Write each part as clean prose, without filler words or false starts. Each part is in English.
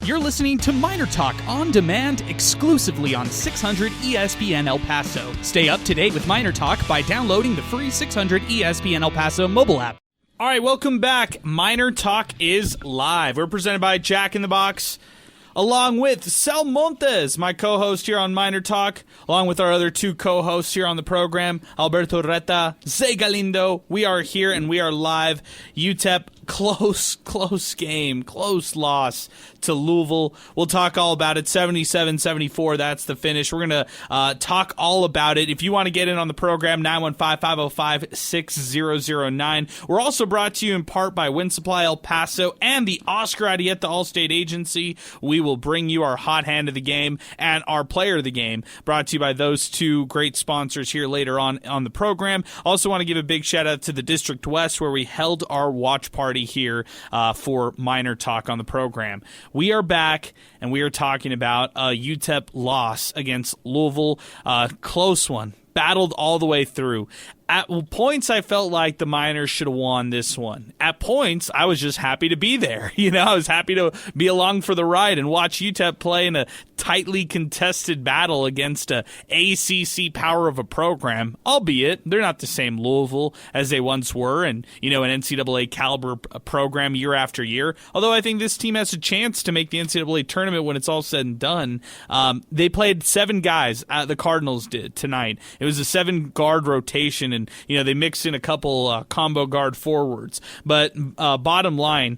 You're listening to MinerTalk on demand exclusively on 600 ESPN El Paso. Stay up to date with MinerTalk by downloading the free 600 ESPN El Paso mobile app. All right, welcome back. MinerTalk is live. We're presented by Jack in the Box, along with Sal Montes, my co-host here on MinerTalk, along with our other two co-hosts here on the program, Alberto Reta, Zay Galindo. We are here and we are live. UTEP, close game, close loss to Louisville. We'll talk all about it. 77-74, that's the finish. We're going to talk all about it. If you want to get in on the program, 915-505-6009. We're also brought to you in part by Wind Supply El Paso and the Oscar Arieta Allstate Agency. We will bring you our hot hand of the game and our player of the game, brought to you by those two great sponsors here later on the program. Also want to give a big shout out to the District West, where we held our watch party here for MinerTalk on the program. We are back, and we are talking about a UTEP loss against Louisville. Close one. Battled all the way through. At points, I felt like the Miners should have won this one. At points, I was just happy to be there. I was happy to be along for the ride and watch UTEP play in a tightly contested battle against a ACC power of a program, albeit they're not the same Louisville as they once were, and, an NCAA caliber program year after year. Although I think this team has a chance to make the NCAA tournament when it's all said and done. They played 7 guys, the Cardinals did, tonight. It was a 7-guard rotation, and they mixed in a couple combo guard forwards. But bottom line,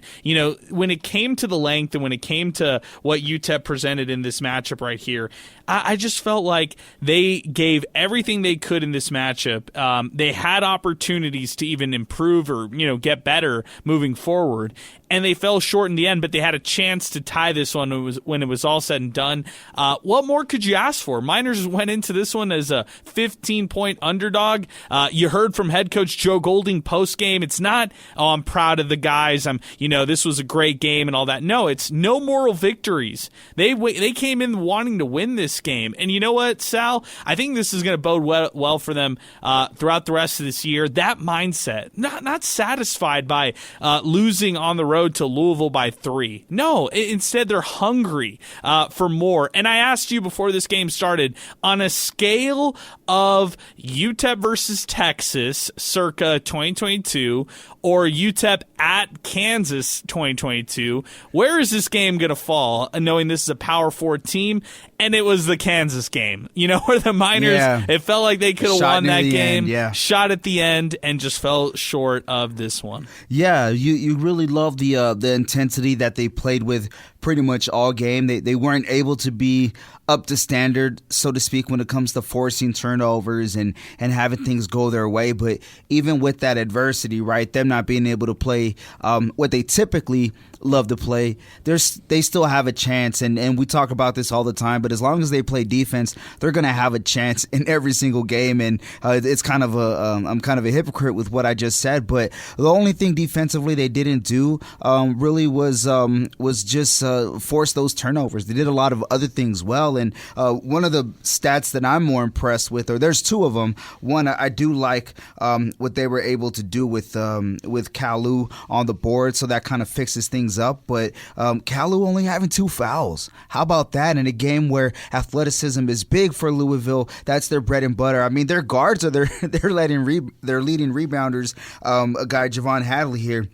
when it came to the length and when it came to what UTEP presented in this matchup right here, I just felt like they gave everything they could in this matchup. They had opportunities to even improve or get better moving forward, and they fell short in the end. But they had a chance to tie this one when it was all said and done. What more could you ask for? Miners went into this one as a 15-point underdog. You heard from head coach Joe Golding post game. It's not, I'm proud of the guys. This was a great game and all that. No, it's no moral victories. They came in wanting to win this game. And you know what, Sal? I think this is going to bode well for them throughout the rest of this year. That mindset, not satisfied by losing on the road to Louisville by 3. No, instead they're hungry for more. And I asked you before this game started, on a scale of UTEP versus Texas circa 2022 or UTEP at Kansas 2022, where is this game going to fall, knowing this is a Power 4 team? And it was the Kansas game, where the Miners, it felt like they could have won that game, shot at the end, and just fell short of this one. Yeah, you really love the intensity that they played with pretty much all game. They weren't able to be up to standard, so to speak, when it comes to forcing turnovers and having things go their way. But even with that adversity, right, them not being able to play what they typically love to play, they still have a chance. And we talk about this all the time, but as long as they play defense, they're going to have a chance in every single game. And it's kind of I'm kind of a hypocrite with what I just said, but the only thing defensively they didn't do really was just force those turnovers. They did a lot of other things well. And one of the stats that I'm more impressed with, or there's 2 of them. One, I do like what they were able to do with Kalu on the board, so that kind of fixes things up. But Kalu only having 2 fouls. How about that in a game where athleticism is big for Louisville? That's their bread and butter. I mean, their guards are their leading rebounders. A guy, Javon Hadley here,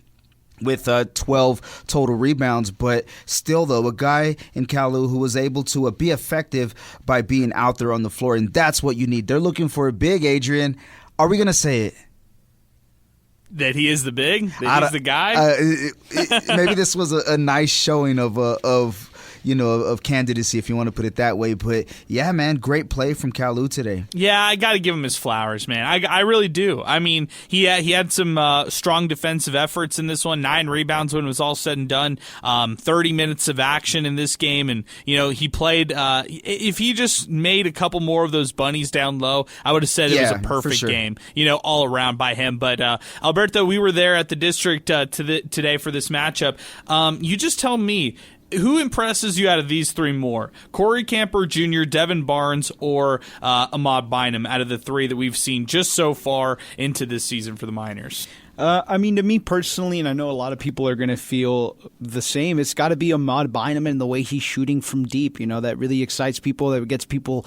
with 12 total rebounds, but still, though, a guy in Kalu who was able to be effective by being out there on the floor, and that's what you need. They're looking for a big, Adrian. Are we going to say it? That he is the big? That he's the guy? Maybe this was a nice showing of candidacy, if you want to put it that way. But yeah, man, great play from Kalu today. Yeah, I got to give him his flowers, man. I really do. I mean, he had some strong defensive efforts in this one. 9 rebounds when it was all said and done. 30 minutes of action in this game, and he played. If he just made a couple more of those bunnies down low, I would have said it was a perfect game. All around by him. But Alberto, we were there at the district today for this matchup. You just tell me, who impresses you out of these 3 more? Corey Camper Jr., Devin Barnes, or Ahmad Bynum out of the 3 that we've seen just so far into this season for the Miners? I mean, to me personally, and I know a lot of people are going to feel the same, it's got to be Ahmad Bynum and the way he's shooting from deep. That really excites people, that gets people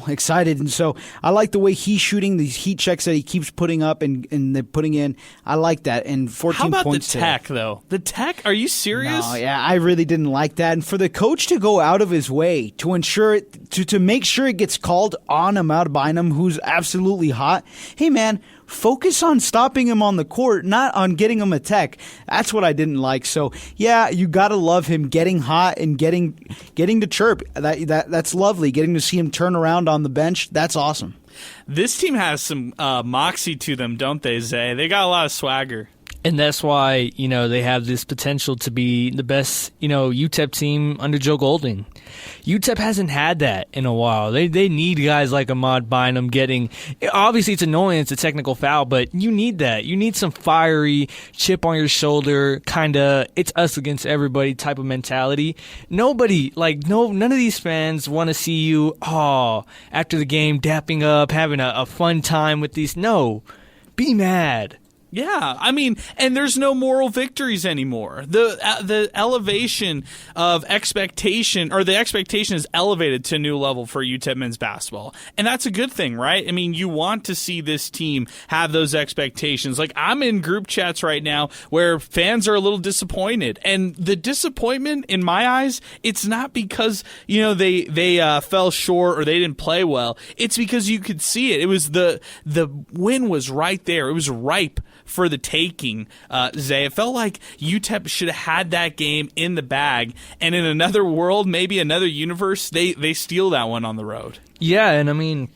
excited. And so I like the way he's shooting, these heat checks that he keeps putting up and they're putting in. I like that. And 14 How about points the tech, though? The tech? Are you serious? No, yeah, I really didn't like that. And for the coach to go out of his way to ensure it, to make sure it gets called on Ahmad Bynum, who's absolutely hot. Hey, man, focus on stopping him on the court, not on getting him a tech. That's what I didn't like. So, yeah, you got to love him getting hot and getting to chirp. That's lovely. Getting to see him turn around on the bench, that's awesome. This team has some moxie to them, don't they, Zay? They got a lot of swagger. And that's why, they have this potential to be the best, UTEP team under Joe Golding. UTEP hasn't had that in a while. They need guys like Ahmad Bynum getting, obviously it's annoying, it's a technical foul, but you need that. You need some fiery, chip on your shoulder, kind of, it's us against everybody type of mentality. Nobody, none of these fans want to see you, after the game, dapping up, having a fun time with these. No, be mad. Yeah, I mean, and there's no moral victories anymore. The elevation of expectation, or the expectation is elevated to a new level for UTEP men's basketball. And that's a good thing, right? I mean, you want to see this team have those expectations. Like, I'm in group chats right now where fans are a little disappointed. And the disappointment, in my eyes, it's not because, they fell short or they didn't play well. It's because you could see it. It was the win was right there. It was ripe for the taking, Zay. It felt like UTEP should have had that game in the bag, and in another world, maybe another universe, they steal that one on the road. Yeah, and I mean,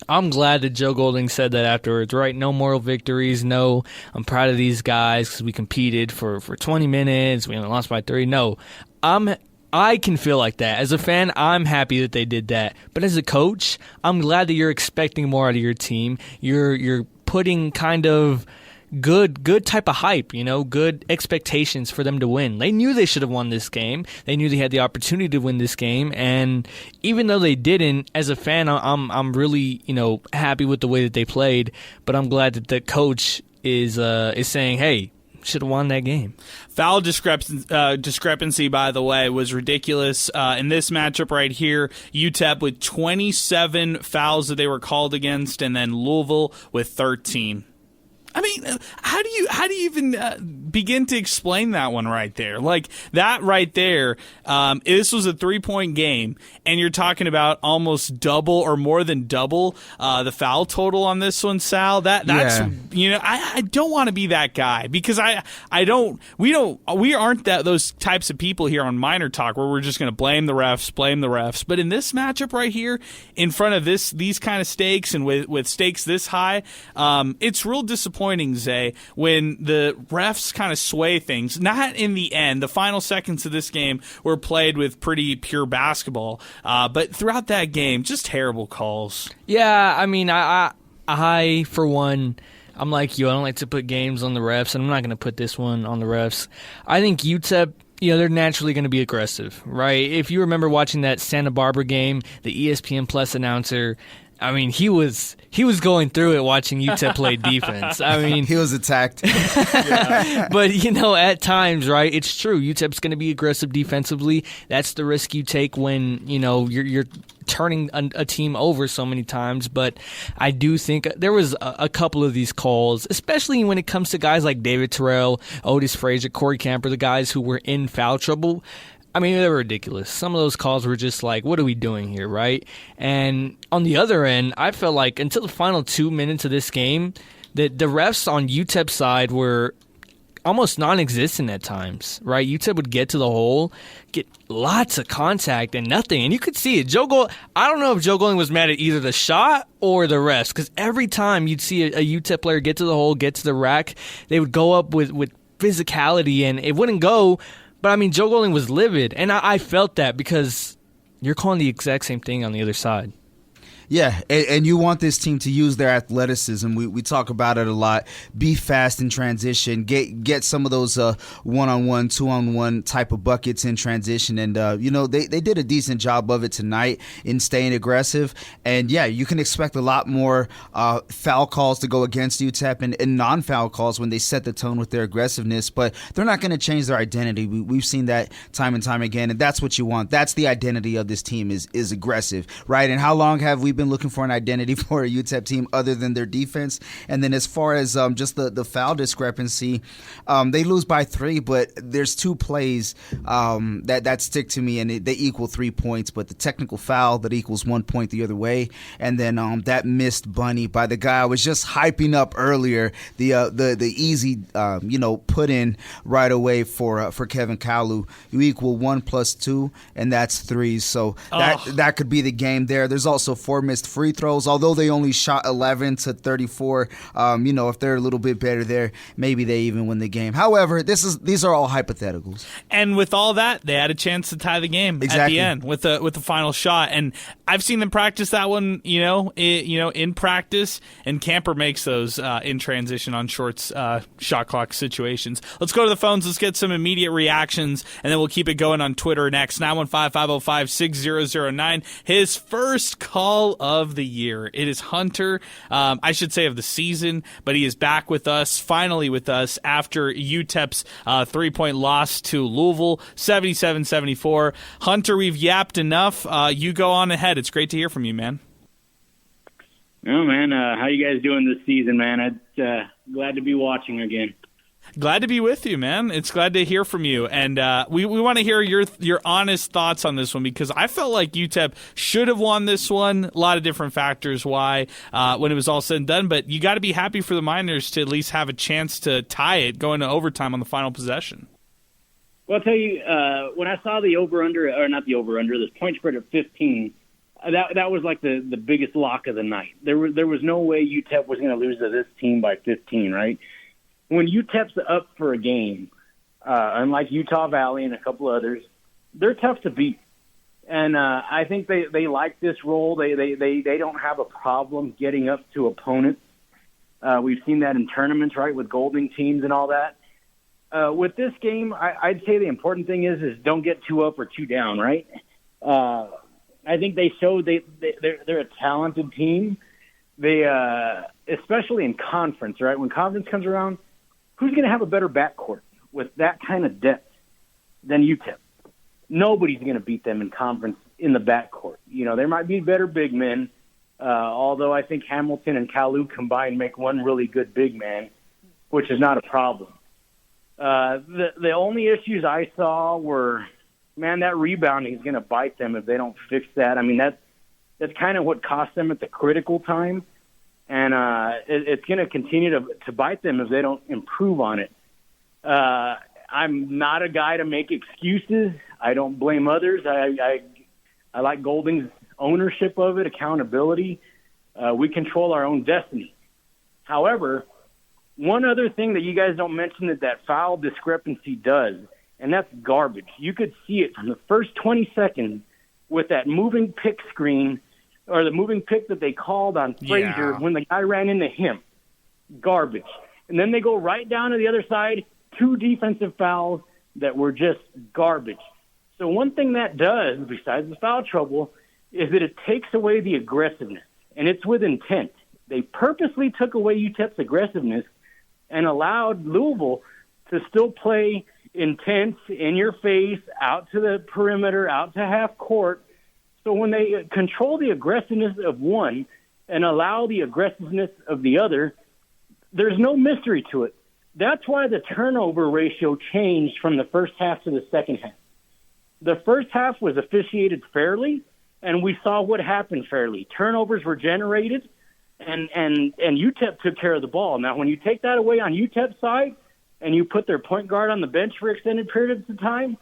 I'm glad that Joe Golding said that afterwards, right? No moral victories, no, I'm proud of these guys because we competed for 20 minutes, we only lost by 3. No, I can feel like that. As a fan, I'm happy that they did that. But as a coach, I'm glad that you're expecting more out of your team. You're putting kind of good type of hype, good expectations for them to win. They knew they should have won this game. They knew they had the opportunity to win this game, and even though they didn't, as a fan, I'm really happy with the way that they played. But I'm glad that the coach is saying, hey, should have won that game. Foul discrepancy, by the way, was ridiculous. In this matchup right here, UTEP with 27 fouls that they were called against, and then Louisville with 13. I mean, how do you even begin to explain that one right there? Like, that right there, this was a 3-point game, and you're talking about almost double or more than double the foul total on this one, Sal. That's I don't want to be that guy, because we aren't those types of people here on MinerTalk where we're just going to blame the refs. But in this matchup right here, in front of these kind of stakes and with stakes this high, it's real disappointing, Zay, when the refs kind of sway things. Not in the end. The final seconds of this game were played with pretty pure basketball, but throughout that game, just terrible calls. Yeah, I mean, I for one, I'm like you. I don't like to put games on the refs, and I'm not going to put this one on the refs. I think UTEP, they're naturally going to be aggressive, right? If you remember watching that Santa Barbara game, the ESPN Plus announcer, I mean, he was going through it watching UTEP play defense. I mean, he was attacked. But, at times, right, it's true. UTEP's going to be aggressive defensively. That's the risk you take when, you're turning a team over so many times. But I do think there was a couple of these calls, especially when it comes to guys like David Terrell, Otis Frazier, Corey Camper, the guys who were in foul trouble. I mean, they were ridiculous. Some of those calls were just like, what are we doing here, right? And on the other end, I felt like until the final 2 minutes of this game, the refs on UTEP's side were almost non-existent at times, right? UTEP would get to the hole, get lots of contact and nothing. And you could see it. I don't know if Joe Golding was mad at either the shot or the refs, because every time you'd see a UTEP player get to the hole, get to the rack, they would go up with physicality and it wouldn't go. But, I mean, Joe Golding was livid, and I felt that because you're calling the exact same thing on the other side. Yeah, and you want this team to use their athleticism. We talk about it a lot. Be fast in transition. Get some of those one-on-one, two-on-one type of buckets in transition. And, they did a decent job of it tonight in staying aggressive. And, yeah, you can expect a lot more foul calls to go against UTEP and non-foul calls when they set the tone with their aggressiveness. But they're not going to change their identity. We've seen that time and time again, and that's what you want. That's the identity of this team is aggressive, right? And how long have we been looking for an identity for a UTEP team other than their defense? And then as far as just the foul discrepancy, they lose by 3, but there's 2 plays that stick to me, and they equal 3 points. But the technical foul that equals 1 point the other way, and then that missed bunny by the guy I was just hyping up earlier, the easy put in right away for Kevin Kalu. You equal 1 plus 2, and that's 3. So that could be the game there. There's also 4 missed free throws, although they only shot 11 to 34. If they're a little bit better there, maybe they even win the game. However, these are all hypotheticals. And with all that, they had a chance to tie the game at the end with the final shot. And I've seen them practice that one, in practice. And Camper makes those in transition on short shot clock situations. Let's go to the phones. Let's get some immediate reactions, and then we'll keep it going on Twitter next. 915-505-6009. His first call of the year. It is Hunter, I should say of the season, but he is back with us, finally with us, after UTEP's 3-point loss to Louisville, 77-74. Hunter, we've yapped enough. You go on ahead. It's great to hear from you, man. Oh, man, how you guys doing this season, man? I'm glad to be watching again. Glad to be with you, man. It's glad to hear from you. And we want to hear your honest thoughts on this one, because I felt like UTEP should have won this one. A lot of different factors why when it was all said and done. But you got to be happy for the Miners to at least have a chance to tie it going to overtime on the final possession. Well, I'll tell you, when I saw the over-under, or not the over-under, this point spread at 15, that was like the biggest lock of the night. There was no way UTEP was going to lose to this team by 15, right? When UTEP's up for a game, unlike Utah Valley and a couple others, they're tough to beat. And I think they like this role. They don't have a problem getting up to opponents. We've seen that in tournaments, right, with Golding teams and all that. With this game, I'd say the important thing is don't get too up or too down, right? I think they showed they're a talented team. They especially in conference, right? When conference comes around, who's going to have a better backcourt with that kind of depth than UTEP? Nobody's going to beat them in conference in the backcourt. There might be better big men, although I think Hamilton and Kalu combined make one really good big man, which is not a problem. The only issues I saw were, man, that rebounding is going to bite them if they don't fix that. I mean, that's kind of what cost them at the critical time. And it's going to continue to bite them if they don't improve on it. I'm not a guy to make excuses. I don't blame others. I like Golding's ownership of it, accountability. We control our own destiny. However, one other thing that you guys don't mention that foul discrepancy does, and that's garbage. You could see it from the first 20 seconds with that moving pick screen, or the moving pick that they called on Frazier when the guy ran into him. Garbage. And then they go right down to the other side, 2 defensive fouls that were just garbage. So one thing that does, besides the foul trouble, is that it takes away the aggressiveness, and it's with intent. They purposely took away UTEP's aggressiveness and allowed Louisville to still play intense, in your face, out to the perimeter, out to half court. So when they control the aggressiveness of one and allow the aggressiveness of the other, there's no mystery to it. That's why the turnover ratio changed from the first half to the second half. The first half was officiated fairly, and we saw what happened fairly. Turnovers were generated, and UTEP took care of the ball. Now, when you take that away on UTEP's side and you put their point guard on the bench for extended periods of time,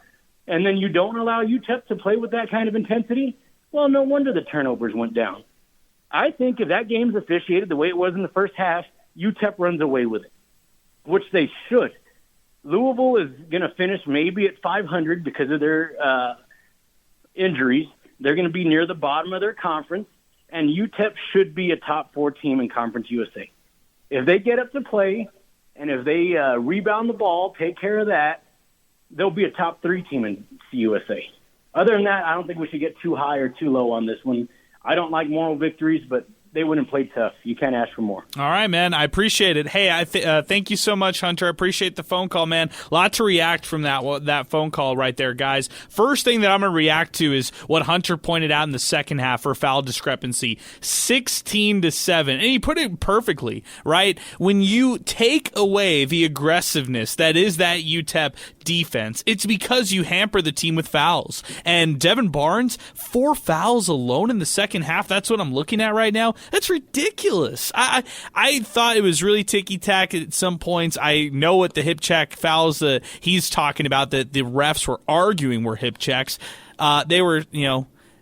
and then you don't allow UTEP to play with that kind of intensity, well, no wonder the turnovers went down. I think if that game's officiated the way it was in the first half, UTEP runs away with it, which they should. Louisville is going to finish maybe at 500 because of their injuries. They're going to be near the bottom of their conference. and UTEP should be a top 4 team in Conference USA. If they get up to play, and if they rebound the ball, take care of that, they'll be a top 3 team in USA. Other than that, I don't think we should get too high or too low on this one. I don't like moral victories, but they wouldn't play tough. You can't ask for more. All right, man. I appreciate it. Hey, thank you so much, Hunter. I appreciate the phone call, man. A lot to react from that phone call right there, guys. First thing that I'm going to react to is what Hunter pointed out in the second half for foul discrepancy, 16-7. And he put it perfectly, right? When you take away the aggressiveness that is that UTEP defense, it's because you hamper the team with fouls. And Devin Barnes, 4 fouls alone in the second half. That's what I'm looking at right now. That's ridiculous. I thought it was really ticky-tack at some points. I know what the hip check fouls that he's talking about that the refs were arguing were hip checks. They were,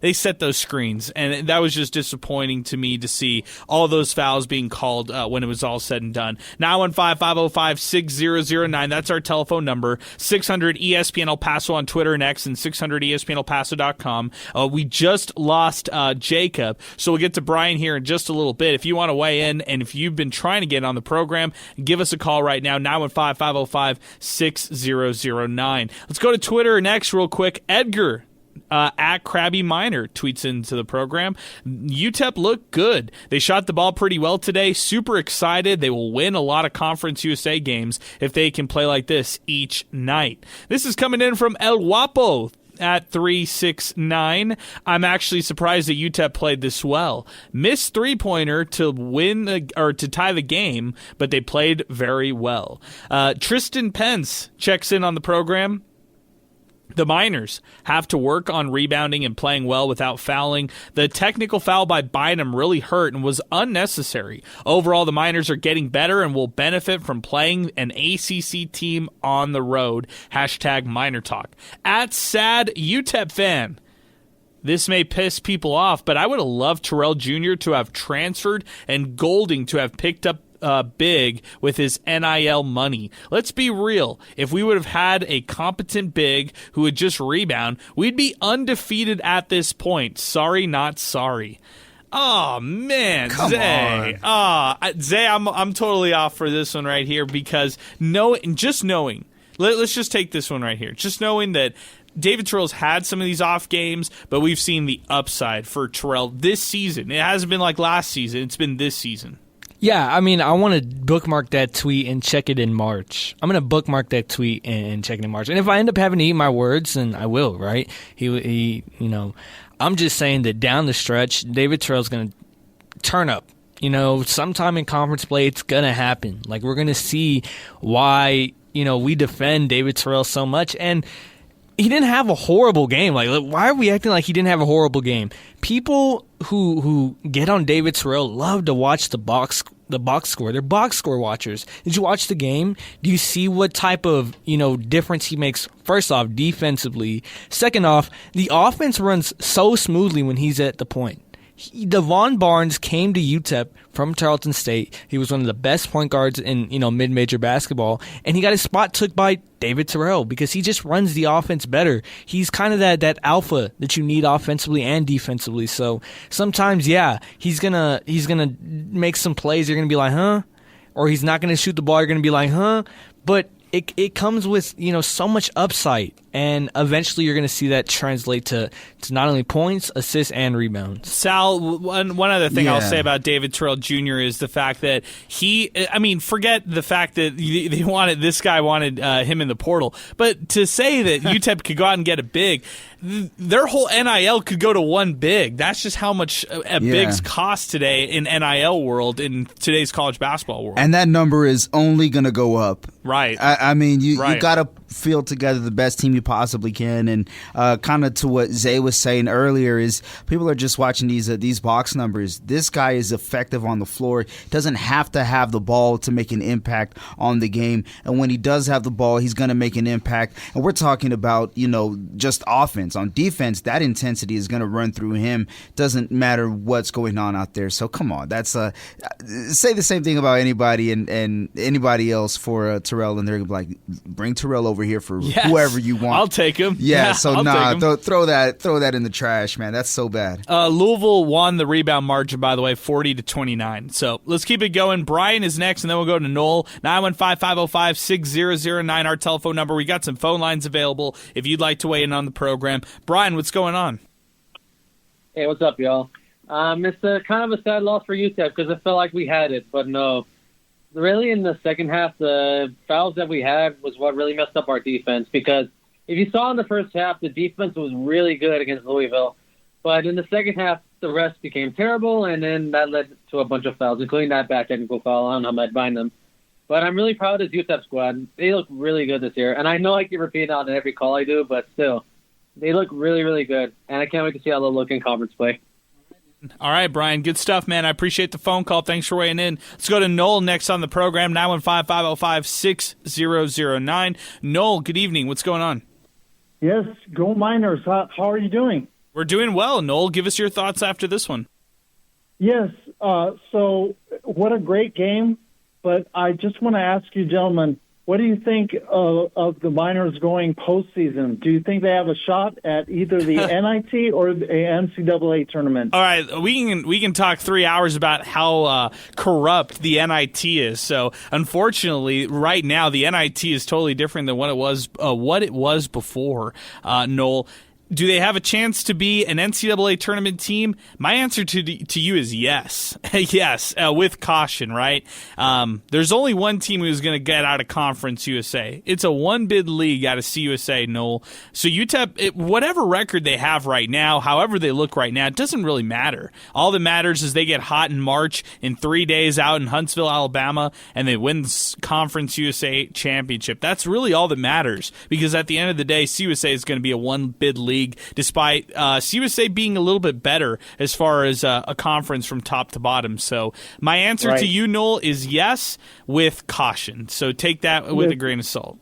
they set those screens, and that was just disappointing to me to see all those fouls being called when it was all said and done. 915-505-6009, that's our telephone number. 600 ESPN El Paso on Twitter and X, and 600 ESPNElPaso.com. We just lost Jacob, so we'll get to Brian here in just a little bit. If you want to weigh in, and if you've been trying to get on the program, give us a call right now, 915-505-6009. Let's go to Twitter and X real quick. Edgar at Krabby Miner tweets into the program. UTEP looked good. They shot the ball pretty well today. Super excited. They will win a lot of Conference USA games if they can play like this each night. This is coming in from El Guapo at 369. I'm actually surprised that UTEP played this well. Missed three-pointer to win or to tie the game, but they played very well. Tristan Pence checks in on the program. The Miners have to work on rebounding and playing well without fouling. The technical foul by Bynum really hurt and was unnecessary. Overall, the Miners are getting better and will benefit from playing an ACC team on the road. Hashtag MinerTalk. At sad UTEP fan. This may piss people off, but I would have loved Terrell Jr. to have transferred and Golding to have picked up big with his NIL money. Let's be real. If we would have had a competent big who would just rebound, we'd be undefeated at this point. Sorry, not sorry. Oh man, Come Zay. Zay, I'm totally off for this one right here because just knowing. Let's just take this one right here. Just knowing that David Terrell's had some of these off games, but we've seen the upside for Terrell this season. It hasn't been like last season. It's been this season. Yeah, I mean, I want to bookmark that tweet and check it in March. I'm going to bookmark that tweet and check it in March. And if I end up having to eat my words, then I will, right? I'm just saying that down the stretch, David Terrell's going to turn up. Sometime in conference play, it's going to happen. Like, we're going to see why, we defend David Terrell so much. And he didn't have a horrible game. Like, why are we acting like he didn't have a horrible game? People who get on David Terrell love to watch the box score. They're box score watchers. Did you watch the game? Do you see what type of difference he makes? First off, defensively. Second off, the offense runs so smoothly when he's at the point. Devon Barnes came to UTEP from Tarleton State. He was one of the best point guards in mid-major basketball, and he got his spot took by David Terrell because he just runs the offense better. He's kind of that alpha that you need offensively and defensively. So sometimes, yeah, he's gonna make some plays. You're gonna be like, huh? Or he's not gonna shoot the ball. You're gonna be like, huh? But it comes with so much upside, and eventually you're going to see that translate to not only points, assists, and rebounds. Sal, one other thing I'll say about David Terrell Jr. is the fact that forget the fact that this guy wanted him in the portal, but to say that UTEP could go out and get a big, their whole NIL could go to one big. That's just how much bigs cost today in NIL world, in today's college basketball world. And that number is only going to go up. Right. You got to field together the best team you possibly can. And kind of to what Zay was saying earlier is people are just watching these box numbers. This guy is effective on the floor. Doesn't have to have the ball to make an impact on the game. And when he does have the ball, he's going to make an impact. And we're talking about, just offense. On defense, that intensity is going to run through him. Doesn't matter what's going on out there. So come on. That's say the same thing about anybody and anybody else for Terrell, and they're going to be like, bring Terrell over over here for whoever you want. I'll take him. Yeah, so I'll take him. throw that in the trash, man. That's so bad. Louisville won the rebound margin, by the way, 40-29. So let's keep it going. Brian is next, and then we'll go to Noel. 915-505-6009, our telephone number. We got some phone lines available if you'd like to weigh in on the program. Brian, what's going on? Hey, what's up, y'all? It's kind of a sad loss for UTEP because it felt like we had it, but no. Really, in the second half, the fouls that we had was what really messed up our defense because if you saw in the first half, the defense was really good against Louisville. But in the second half, the rest became terrible, and then that led to a bunch of fouls, including that bad technical foul. I don't know how I'd find them. But I'm really proud of this UTEP squad. They look really good this year. And I know I keep repeating it on every call I do, but still, they look really, really good. And I can't wait to see how they'll look in conference play. All right, Brian. Good stuff, man. I appreciate the phone call. Thanks for weighing in. Let's go to Noel next on the program, 915-505-6009. Noel, good evening. What's going on? Yes, go Miners. How are you doing? We're doing well. Noel, give us your thoughts after this one. Yes, so what a great game. But I just want to ask you, gentlemen, what do you think of the Miners going postseason? Do you think they have a shot at either the NIT or the NCAA tournament? All right, we can talk 3 hours about how corrupt the NIT is. So, unfortunately, right now the NIT is totally different than what it was before. Noel, do they have a chance to be an NCAA tournament team? My answer to you is yes. Yes, with caution, right? There's only one team who's going to get out of Conference USA. It's a one-bid league out of CUSA, Noel. So UTEP, whatever record they have right now, however they look right now, it doesn't really matter. All that matters is they get hot in March in 3 days out in Huntsville, Alabama, and they win the Conference USA championship. That's really all that matters because at the end of the day, CUSA is going to be a one-bid league. Despite CUSA being a little bit better as far as a conference from top to bottom. So my answer to you, Noel, is yes with caution. So take that with a grain of salt.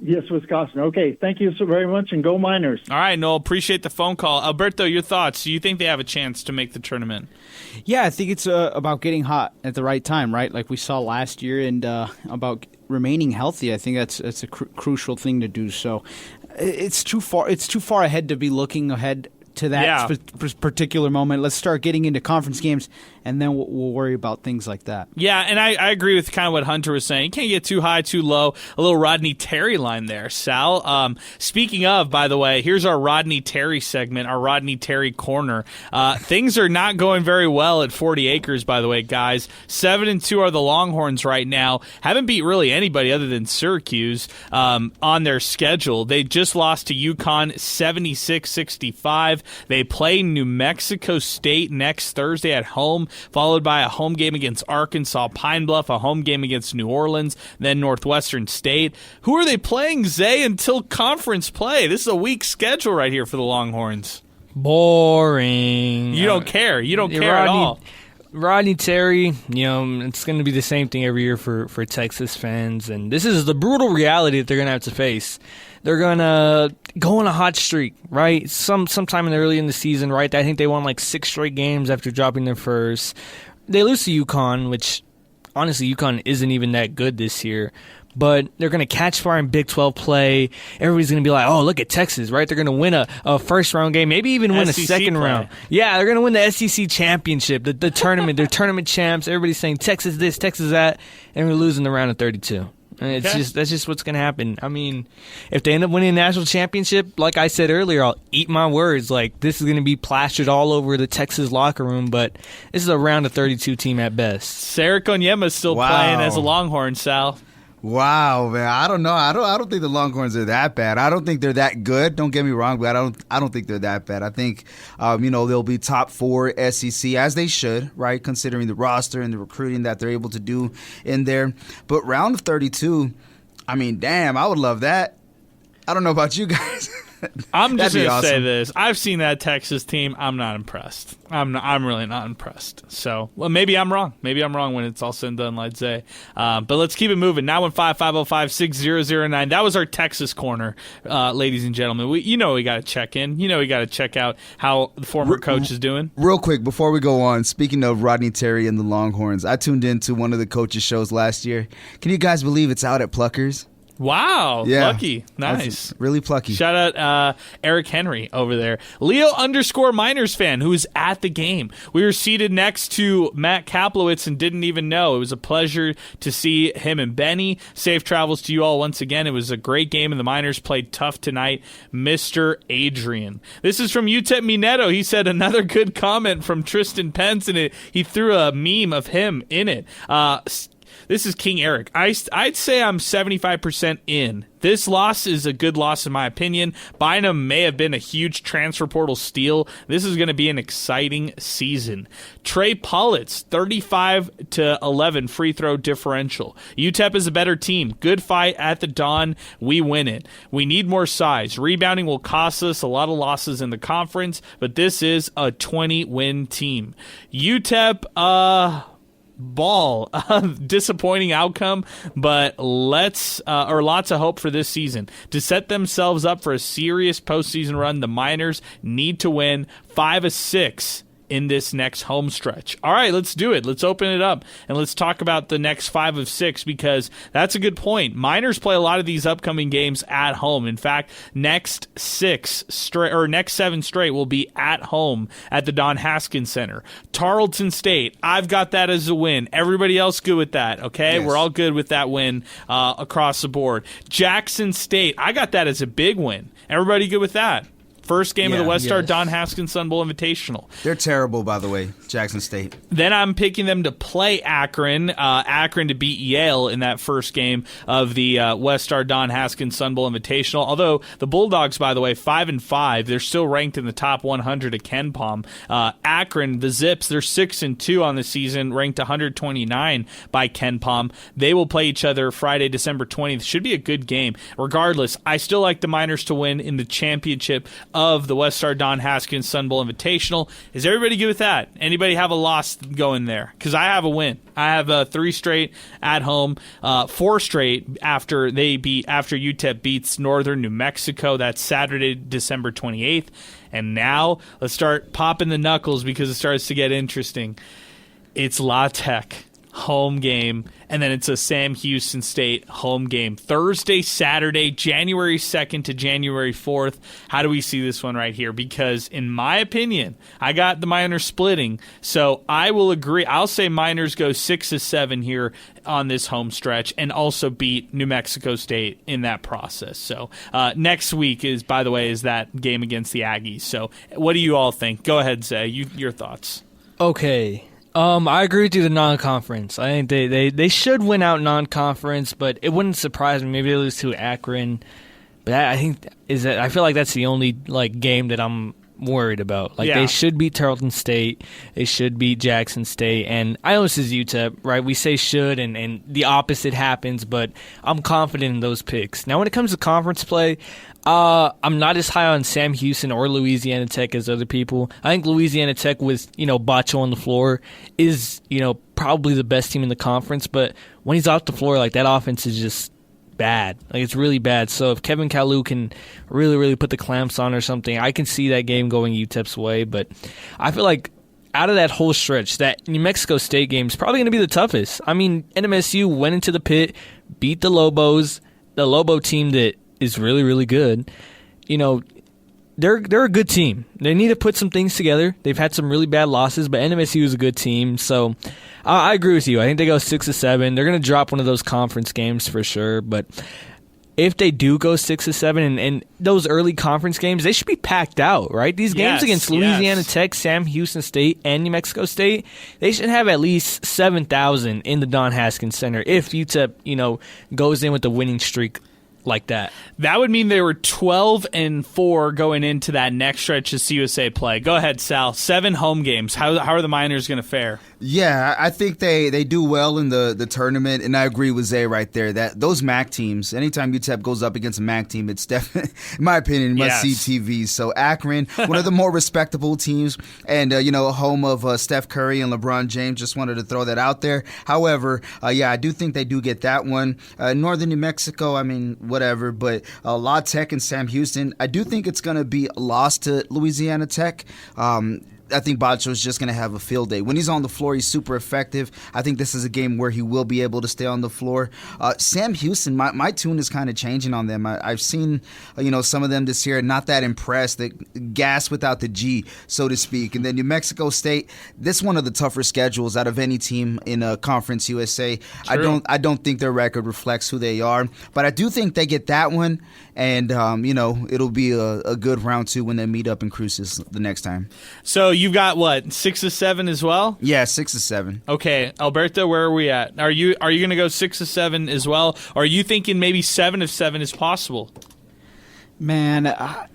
Yes, Wisconsin. Okay, thank you so very much, and go Miners. All right, Noel, appreciate the phone call. Alberto, your thoughts. Do you think they have a chance to make the tournament? Yeah, I think it's about getting hot at the right time, right? Like we saw last year, and about remaining healthy. I think that's a crucial thing to do. So it's too far ahead to be looking ahead to that particular moment. Let's start getting into conference games, and then we'll worry about things like that. Yeah, and I agree with kind of what Hunter was saying. You can't get too high, too low. A little Rodney Terry line there, Sal. Speaking of, by the way, here's our Rodney Terry segment, our Rodney Terry corner. Things are not going very well at 40 Acres, by the way, guys. 7-2 are the Longhorns right now. Haven't beat really anybody other than Syracuse on their schedule. They just lost to UConn 76-65. They play New Mexico State next Thursday at home, followed by a home game against Arkansas Pine Bluff, a home game against New Orleans, then Northwestern State. Who are they playing, Zay, until conference play? This is a weak schedule right here for the Longhorns. Boring. You don't care. You don't care at all. Rodney Terry, it's going to be the same thing every year for Texas fans, and this is the brutal reality that they're going to have to face. They're going to go on a hot streak, right? Sometime early in the season, right? I think they won like 6 straight games after dropping their first. They lose to UConn, which honestly UConn isn't even that good this year. But they're going to catch fire in Big 12 play. Everybody's going to be like, oh, look at Texas, right? They're going to win a first-round game, maybe even win a second round. Yeah, they're going to win the SEC championship, the tournament. They're tournament champs. Everybody's saying Texas this, Texas that, and we're losing the round of 32. And that's just what's going to happen. I mean, if they end up winning a national championship, like I said earlier, I'll eat my words. Like, this is going to be plastered all over the Texas locker room, but this is a round of 32 team at best. Sarah Konyema's still playing as a Longhorn, Sal. Wow, man. I don't know. I don't think the Longhorns are that bad. I don't think they're that good. Don't get me wrong, but I don't think they're that bad. I think they'll be top 4 SEC as they should, right? Considering the roster and the recruiting that they're able to do in there. But round of 32, I mean, damn, I would love that. I don't know about you guys. I'm just going to say this. I've seen that Texas team. I'm not impressed. I'm really not impressed. So, well, maybe I'm wrong. Maybe I'm wrong when it's all said and done, let's say. But let's keep it moving. 915-505-6009. That was our Texas corner, ladies and gentlemen. We got to check in. We got to check out how the former coach is doing. Real quick, before we go on, speaking of Rodney Terry and the Longhorns, I tuned into one of the coaches' shows last year. Can you guys believe it's out at Pluckers? Wow. Yeah. Lucky. Nice. That's really plucky. Shout out Eric Henry over there. Leo_Miners fan who was at the game. We were seated next to Matt Kaplowitz and didn't even know. It was a pleasure to see him and Benny. Safe travels to you all once again. It was a great game and the Miners played tough tonight. Mr. Adrian. This is from UTEP Mineto. He said another good comment from Tristan Pence and he threw a meme of him in it. This is King Eric. I'd say I'm 75% in. This loss is a good loss in my opinion. Bynum may have been a huge transfer portal steal. This is going to be an exciting season. Trey Pollitt's 35-11 free throw differential. UTEP is a better team. Good fight at the dawn. We win it. We need more size. Rebounding will cost us a lot of losses in the conference, but this is a 20-win team. UTEP, ball. Disappointing outcome, but lots of hope for this season. To set themselves up for a serious postseason run, the Miners need to win 5 of 6 in this next home stretch. All right, let's do it. Let's open it up and let's talk about the next 5 of 6 because that's a good point. Miners play a lot of these upcoming games at home. In fact, next 7 straight will be at home at the Don Haskins Center. Tarleton State, I've got that as a win. Everybody else good with that, okay? Yes. We're all good with that win across the board. Jackson State, I got that as a big win. Everybody good with that? First game of the West Star Don Haskins Sun Bowl Invitational. They're terrible, by the way, Jackson State. Then I'm picking them to play Akron. Akron to beat Yale in that first game of the West Star Don Haskins Sun Bowl Invitational. Although the Bulldogs, by the way, 5-5, they're still ranked in the top 100 at KenPom. Akron, the Zips, they're 6-2 on the season, ranked 129 by KenPom. They will play each other Friday, December 20th. Should be a good game. Regardless, I still like the Miners to win in the championship of the West Star Don Haskins Sun Bowl Invitational. Is everybody good with that? Anybody have a loss going there? Because I have a win. I have 3 straight at home, 4 straight after UTEP beats Northern New Mexico. That's Saturday, December 28th. And now let's start popping the knuckles because it starts to get interesting. It's La Tech home game, and then it's a Sam Houston State home game. Thursday, Saturday, January 2nd to January 4th. How do we see this one right here? Because in my opinion, I got the Miners splitting, so I will agree. I'll say Miners go 6-7 here on this home stretch and also beat New Mexico State in that process. So next week is that game against the Aggies. So what do you all think? Go ahead, Zay. Your thoughts. Okay. I agree with you, the non-conference. I think they should win out non-conference, but it wouldn't surprise me. Maybe they lose to Akron. But I feel like that's the only game that I'm worried about. They should beat Tarleton State. They should beat Jackson State. And I know this is UTEP, right? We say should, and the opposite happens, but I'm confident in those picks. Now, when it comes to conference play, I'm not as high on Sam Houston or Louisiana Tech as other people. I think Louisiana Tech with, Bacho on the floor is, probably the best team in the conference. But when he's off the floor, that offense is just bad. It's really bad. So if Kevin Kalu can really, really put the clamps on or something, I can see that game going UTEP's way. But I feel like out of that whole stretch, that New Mexico State game is probably going to be the toughest. I mean, NMSU went into the pit, beat the Lobos, the Lobo team that is really, really good. They're a good team. They need to put some things together. They've had some really bad losses, but NMSU is a good team. So I agree with you. I think they go 6-7. They're going to drop one of those conference games for sure. But if they do go 6-7 and those early conference games, they should be packed out, right? These games against Louisiana Tech, Sam Houston State, and New Mexico State, they should have at least 7,000 in the Don Haskins Center if UTEP, goes in with the winning streak like that. That would mean they were 12-4 going into that next stretch of CUSA play. Go ahead, Sal. 7 home games. How are the Miners going to fare? Yeah, I think they do well in the tournament, and I agree with Zay right there that those MAC teams, anytime UTEP goes up against a MAC team, it's definitely, in my opinion, must-see TV. So Akron, one of the more respectable teams, and home of Steph Curry and LeBron James, just wanted to throw that out there. However, I do think they do get that one. Northern New Mexico, I mean, whatever, but La Tech and Sam Houston, I do think it's going to be a loss to Louisiana Tech. Bacho is just going to have a field day. When he's on the floor, he's super effective. I think this is a game where he will be able to stay on the floor. Sam Houston, my tune is kind of changing on them. I've seen some of them this year, not that impressed. The gas without the G, so to speak. And then New Mexico State, this one of the tougher schedules out of any team in Conference USA. True. I don't think their record reflects who they are, but I do think they get that one, and it'll be a good round 2 when they meet up in Cruces the next time. So you've got what, 6 of 7 as well? Yeah, 6 of 7. Okay, Alberto, where are we at? Are you going to go 6 of 7 as well? Or are you thinking maybe 7 of 7 is possible? Man,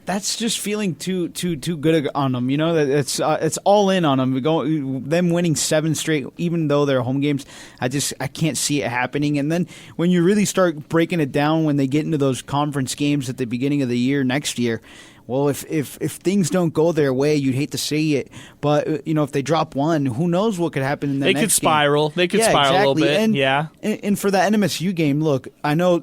that's just feeling too good on them. It's all in on them. Them winning 7 straight, even though they're home games. I can't see it happening. And then when you really start breaking it down, when they get into those conference games at the beginning of the year next year. Well, if things don't go their way, you'd hate to see it. But, if they drop one, who knows what could happen in the next game. They could spiral. They could spiral exactly. a little bit, And for the NMSU game, look, I know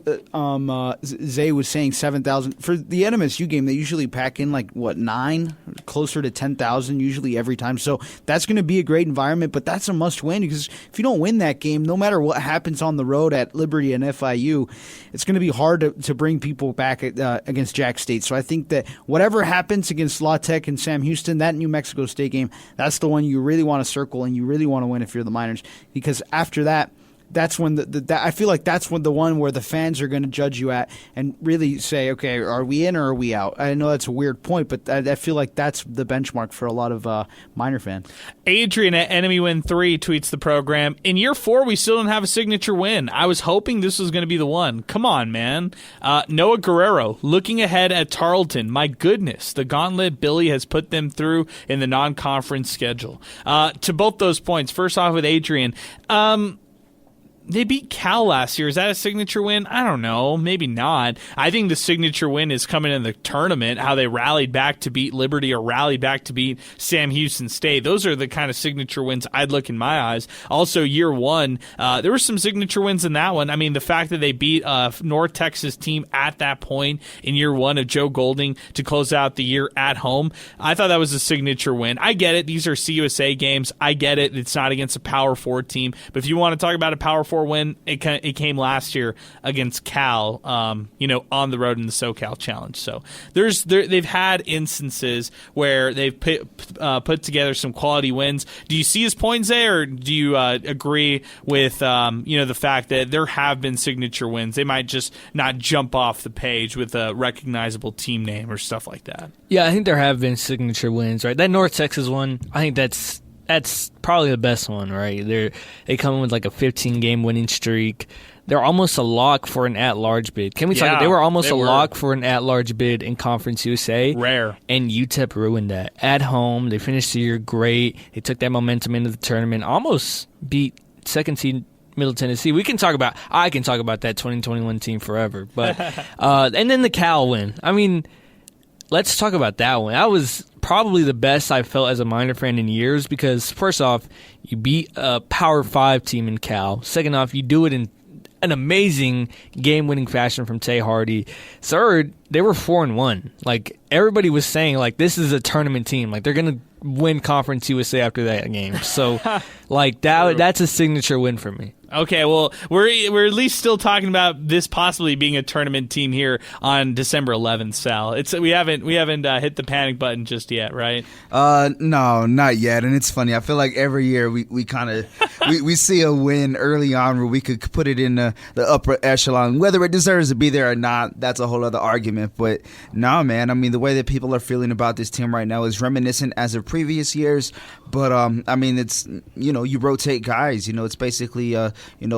Zay was saying 7,000. For the NMSU game, they usually pack in 9, closer to 10,000 usually every time. So that's going to be a great environment, but that's a must-win because if you don't win that game, no matter what happens on the road at Liberty and FIU, it's going to be hard to bring people back against Jack State. So I think that whatever happens against La Tech and Sam Houston, that New Mexico State game, that's the one you really want to circle and you really want to win if you're the Miners. Because after that, that's when I feel like that's when the one where the fans are going to judge you at and really say, okay, are we in or are we out? I know that's a weird point, but I feel like that's the benchmark for a lot of Miner fans. Adrian at Enemy Win 3 tweets the program. In year 4, we still don't have a signature win. I was hoping this was going to be the one. Come on, man. Noah Guerrero, looking ahead at Tarleton. My goodness, the gauntlet Billy has put them through in the non-conference schedule. To both those points, first off with Adrian, they beat Cal last year. Is that a signature win? I don't know. Maybe not. I think the signature win is coming in the tournament, how they rallied back to beat Liberty or rallied back to beat Sam Houston State. Those are the kind of signature wins I'd look in my eyes. Also, year 1, there were some signature wins in that one. I mean, the fact that they beat a North Texas team at that point in year 1 of Joe Golding to close out the year at home, I thought that was a signature win. I get it. These are CUSA games. I get it. It's not against a Power 4 team. But if you want to talk about a Power 4 win, it came last year against Cal, on the road in the SoCal Challenge. So they've had instances where they've put together some quality wins. Do you see his points there, or do you agree with the fact that there have been signature wins? They might just not jump off the page with a recognizable team name or stuff like that. Yeah, I think there have been signature wins, right? That North Texas one, I think that's probably the best one, right? They come in with a 15-game winning streak. They're almost a lock for an at-large bid. Can we talk? They were almost lock for an at-large bid in Conference USA. Rare. And UTEP ruined that. At home, they finished the year great. They took that momentum into the tournament, almost beat second seed Middle Tennessee. I can talk about that 2021 team forever. But and then the Cal win. I mean, let's talk about that one. That was probably the best I felt as a Miner fan in years because, first off, you beat a Power 5 team in Cal. Second off, you do it in an amazing game-winning fashion from Tay Hardy. Third, they were 4-1. Everybody was saying, this is a tournament team. They're going to win Conference USA after that game. So, that's a signature win for me. Okay, well, we're at least still talking about this possibly being a tournament team here on December 11th, Sal. We haven't hit the panic button just yet, right? No, not yet. And it's funny. I feel like every year we kind of we see a win early on where we could put it in the upper echelon. Whether it deserves to be there or not, that's a whole other argument. But no, man. I mean, the way that people are feeling about this team right now is reminiscent as of previous years. But I mean, it's you rotate guys. It's basically a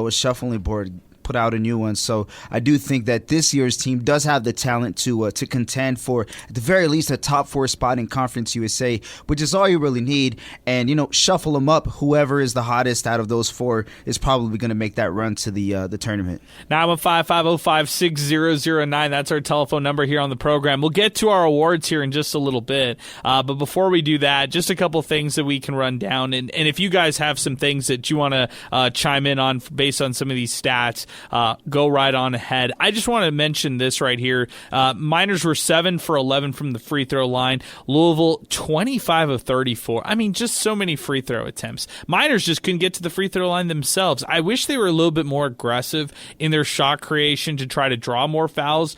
shuffling board. Put out a new one. So I do think that this year's team does have the talent to contend for, at the very least, a top 4 spot in Conference USA, which is all you really need. And, shuffle them up. Whoever is the hottest out of those 4 is probably going to make that run to the tournament. 915-505-6009. That's our telephone number here on the program. We'll get to our awards here in just a little bit. But before we do that, just a couple things that we can run down. And if you guys have some things that you want to chime in on based on some of these stats, go right on ahead. I just want to mention this right here. Miners were 7 for 11 from the free throw line. Louisville, 25 of 34. I mean, just so many free throw attempts. Miners just couldn't get to the free throw line themselves. I wish they were a little bit more aggressive in their shot creation to try to draw more fouls.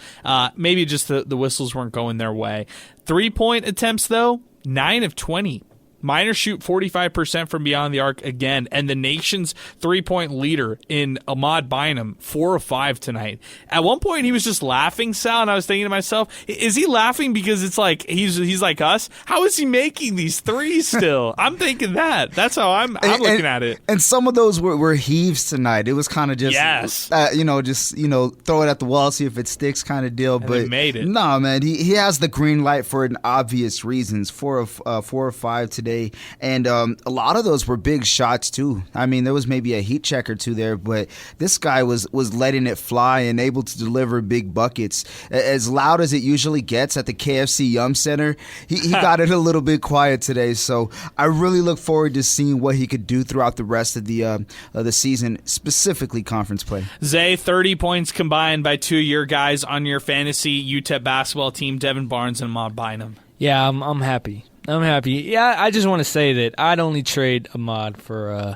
Maybe just the whistles weren't going their way. 3-point attempts, though, 9 of 20. Miners shoot 45% from beyond the arc again, and the nation's 3-point leader in Ahmad Bynum, 4 of 5 tonight. At one point, he was just laughing, Sal, and I was thinking to myself, is he laughing because it's like he's like us? How is he making these threes still? I'm thinking that. That's how I'm looking at it. And some of those were heaves tonight. It was kind of just, throw it at the wall, see if it sticks kind of deal. And but they made it. No, man, he has the green light for an obvious reasons. 4 of 5 today. And a lot of those were big shots too. I mean, there was maybe a heat check or two there, but this guy was letting it fly and able to deliver big buckets. As loud as it usually gets at the KFC Yum Center, he got it a little bit quiet today. So I really look forward to seeing what he could do throughout the rest of the season, specifically conference play. Zay, 30 points combined by 2 of your guys on your fantasy UTEP basketball team, Devin Barnes and Ahmad Bynum. Yeah, I'm happy. I'm happy. Yeah, I just want to say that I'd only trade Ahmad for,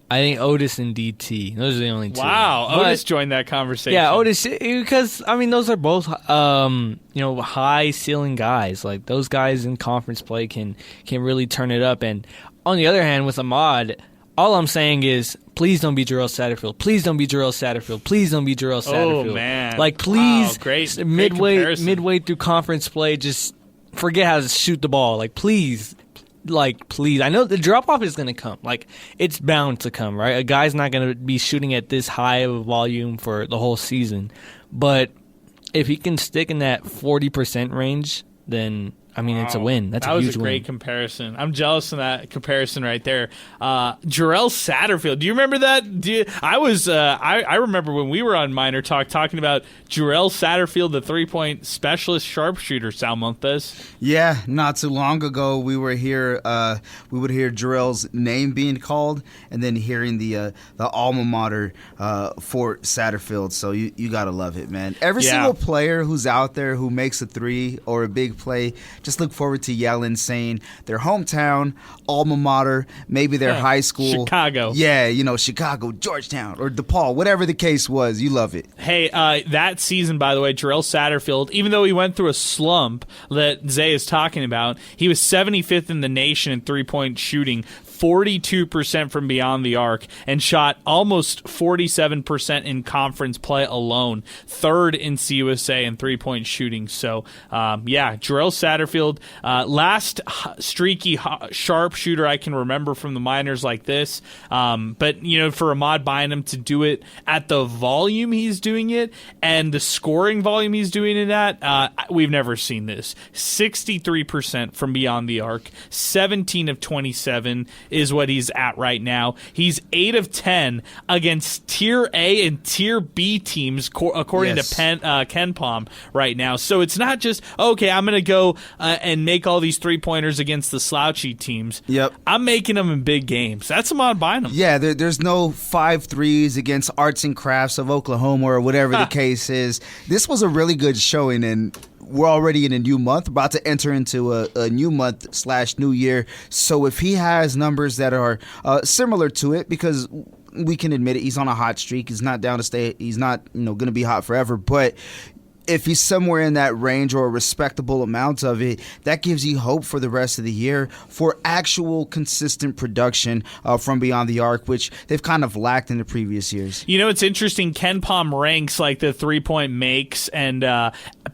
I think, Otis and DT. Those are the only two. Wow, Otis joined that conversation. Yeah, Otis, because, I mean, those are both, high-ceiling guys. Like, those guys in conference play can really turn it up. And on the other hand, with Ahmad, all I'm saying is, please don't be Jarrell Satterfield. Please don't be Jarrell Satterfield. Please don't be Jarrell Satterfield. Oh, man. Like, please, wow, great midway through conference play, just forget how to shoot the ball. Like, please. I know the drop-off is going to come. Like, it's bound to come, right? A guy's not going to be shooting at this high of a volume for the whole season. But if he can stick in that 40% range, then I mean, it's a win. That's a huge win. That was a great comparison. I'm jealous of that comparison right there. Jarrell Satterfield. Do you remember that? I remember when we were on MinerTalk talking about Jarrell Satterfield, the 3-point specialist sharpshooter, Sal Montes. Yeah, not too long ago we would hear Jarrell's name being called and then hearing the alma mater for Satterfield. So you got to love it, man. Every single player who's out there who makes a three or a big play, just look forward to yelling, saying their hometown, alma mater, maybe their high school. Chicago. Yeah, Chicago, Georgetown, or DePaul, whatever the case was. You love it. Hey, that season, by the way, Jarrell Satterfield, even though he went through a slump that Zay is talking about, he was 75th in the nation in three-point shooting, 42% from beyond the arc, and shot almost 47% in conference play alone, third in CUSA in three-point shooting. So, Jarrell Satterfield, last streaky sharpshooter I can remember from the Miners like this. But, for Ahmad Bynum to do it at the volume he's doing it and the scoring volume he's doing it at, we've never seen this. 63% from beyond the arc, 17 of 27 is what he's at right now. He's 8 of 10 against Tier A and Tier B teams, according to KenPom right now. So it's not just, okay, I'm going to go and make all these three-pointers against the slouchy teams. Yep. I'm making them in big games. That's Ahmad Bynum. Yeah, there's no 5 threes against Arts and Crafts of Oklahoma or whatever the case is. This was a really good showing, and we're already in a new month, about to enter into a new month / new year. So if he has numbers that are similar to it, because we can admit it, he's on a hot streak. He's not down to stay. He's not going to be hot forever. But if he's somewhere in that range or a respectable amount of it, that gives you hope for the rest of the year for actual consistent production from beyond the arc, which they've kind of lacked in the previous years. It's interesting. KenPom ranks like the 3-point makes and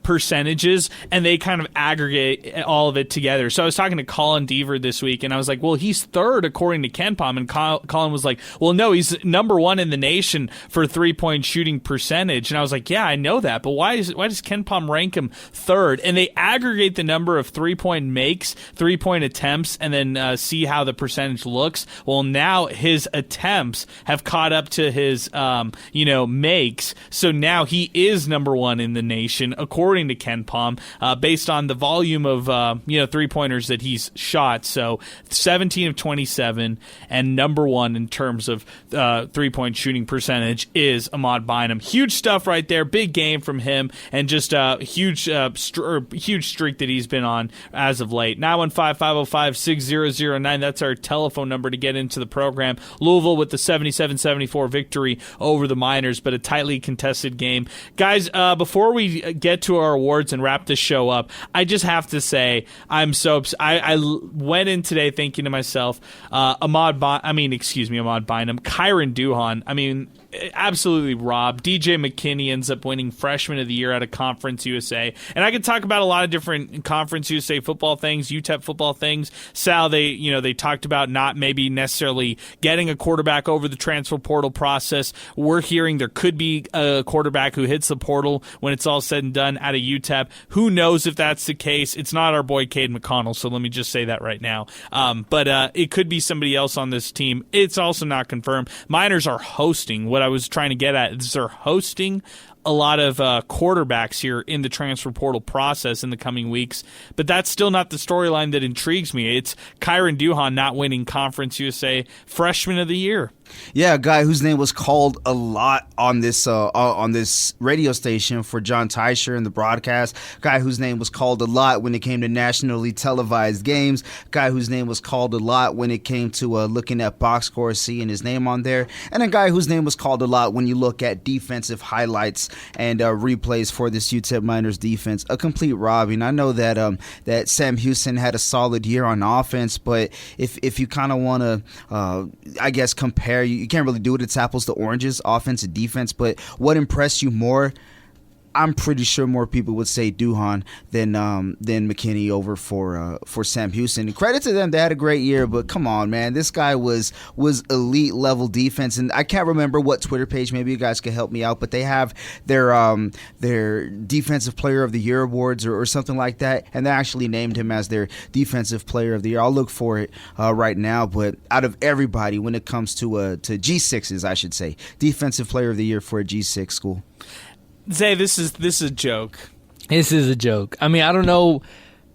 percentages, and they kind of aggregate all of it together. So I was talking to Colin Deaver this week, and I was like, well, he's third according to KenPom, and Colin was like, well, no, he's number 1 in the nation for 3-point shooting percentage. And I was like, yeah, I know that, but why does KenPom rank him third? And they aggregate the number of 3-point makes, 3-point attempts, and then see how the percentage looks. Well, now his attempts have caught up to his makes, so now he is number 1 in the nation according according to Ken Palm, based on the volume of 3-pointers that he's shot. So 17 of 27, and number one in terms of 3-point shooting percentage is Ahmad Bynum. Huge stuff right there. Big game from him, and just a huge streak that he's been on as of late. 915-505-6009. That's our telephone number to get into the program. Louisville with the 77-74 victory over the Miners, but a tightly contested game. Guys, before we get to our awards and wrap this show up, I just have to say I'm so I went in today thinking to myself, Ahmad Bynum, Kyron Duhan, absolutely robbed. DJ McKinney ends up winning Freshman of the Year out of Conference USA. And I could talk about a lot of different Conference USA football things, UTEP football things. Sal, they talked about not maybe necessarily getting a quarterback over the transfer portal process. We're hearing there could be a quarterback who hits the portal when it's all said and done out of UTEP. Who knows if that's the case? It's not our boy Cade McConnell, so let me just say that right now. But it could be somebody else on this team. It's also not confirmed. Miners are hosting. What I was trying to get at is they're hosting a lot of quarterbacks here in the transfer portal process in the coming weeks, but that's still not the storyline that intrigues me. It's Kyron Duhan not winning Conference USA Freshman of the Year. Yeah, a guy whose name was called a lot on this radio station for John Teicher in the broadcast. Guy whose name was called a lot when it came to nationally televised games. Guy whose name was called a lot when it came to looking at box score, seeing his name on there. And a guy whose name was called a lot when you look at defensive highlights and replays for this UTEP Miners defense. A complete robbing. I know that that Sam Houston had a solid year on offense, but if you kind of want to, I guess, compare, you can't really do it. It's apples to oranges, offense and defense. But what impressed you more? I'm pretty sure more people would say Duhan than McKinney over for Sam Houston. And credit to them, they had a great year, but come on, man, this guy was elite level defense. And I can't remember what Twitter page. Maybe you guys could help me out, but they have their Defensive Player of the Year awards or something like that, and they actually named him as their Defensive Player of the Year. I'll look for it right now. But out of everybody, when it comes to G6s, I should say, Defensive Player of the Year for a G6 school. Zay, this is a joke. This is a joke. I don't know.